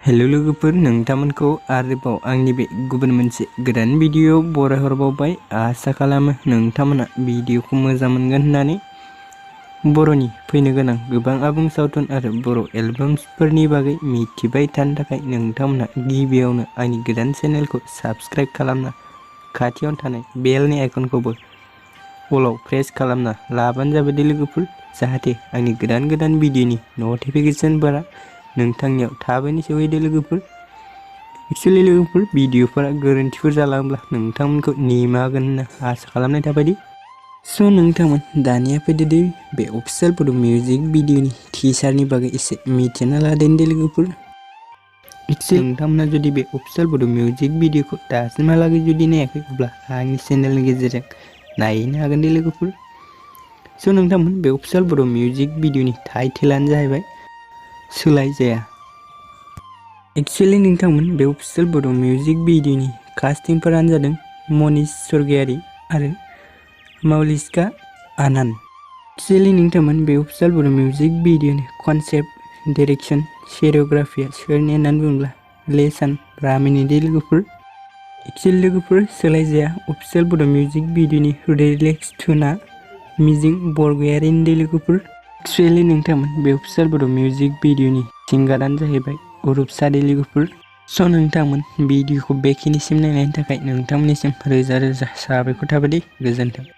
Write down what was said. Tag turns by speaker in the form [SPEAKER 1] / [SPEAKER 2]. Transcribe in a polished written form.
[SPEAKER 1] Hello लोगोफोर, नोंथांमोनखौ आरोबाव आंनि बे गुबुन मोनसे गोदान भिडिअ बरायहरबावबाय। आसा खालामो नोंथांमोना भिडिअखौ मोजां मोनगोन होननानै। बर'नि फैनो गोनां गोबां आबुं सावथुन आरो बर' एलबामफोरनि बागै मिथिबाय थानो थाखाय नोंथांमोना गिबियावनो आंनि गोदान चेनेलखौ साबस्क्राइब खालामना खाथियावनो थानाय बेलनि आइकनखौबो अलाव प्रेस खालामना लाबानो जाबाय दे लोगोफोर, जाहाथे आंनि गोदान भिडिअनि नटिफिकेशनफोरा नोंथांनियाव थाबैनो सहैदो लोगोफोर। एक्चुअली लोगोफोर, भिडिअफोरा गोरोन्थिफोर जालांब्ला नोंथांमोनखौ निमाहा होगोन होनना आसा खालामनाय थाबाय। स' नोंथांमोन दानिया फैदो दे बे अफिसियेल बड' मिउजिक भिडिअनि टिजारनि बागै एसे मिथिना लादों दे लोगोफोर। एक्चुअली नोंथांमोना जुदि बे अफिसियेल बड' मिउजिक भिडिअखौ दासिमहालागै जुदि नायाखै, अब्ला आंनि चेनेलनि गेजेरजों नायनो हागोन दे लोगोफोर। स' नोंथांमोन बे अफिसियेल बड' मिउजिक भिडिअनि टाइटेलानो जाहैबाय स्वलाई जाया। एक्चुअली नोंथांमोन बे अफिसियेल बड' मिउजिक भिडिअनि कास्टिंफोरानो जादों मनीष स्वर्गियारी आरो मावलिका आनन्द। एक्चुअली नोंथांमोन बे अफिसियेल बड' मिउजिक भिडिअनि कनसेप्ट, डाइरेक्शन, सिनेमेट'ग्राफिया सोरनि होननानै बुङोब्ला लेसान रामिनि दे लोगोफोर। एक्चुअली लोगोफोर, स्वलाई जाया अफिसियेल बड' मिउजिक भिडिअनि रिलिक्स टुना मिजिं बरगयारिनि दे लोगोफोर। एक्चुअली नोंथांमोन बे अफिसियेल बड' मिउजिक भिडिअनि सिंगारानो जाहैबाय अरुपसा दे लोगोफोर। स' नोंथांमोन भिडिअखौ बेखिनिसिम नायनायनि थाखाय नोंथांमोननिसिम रोजा रोजा साबायखर थाबाय दे। गोजोन्थों।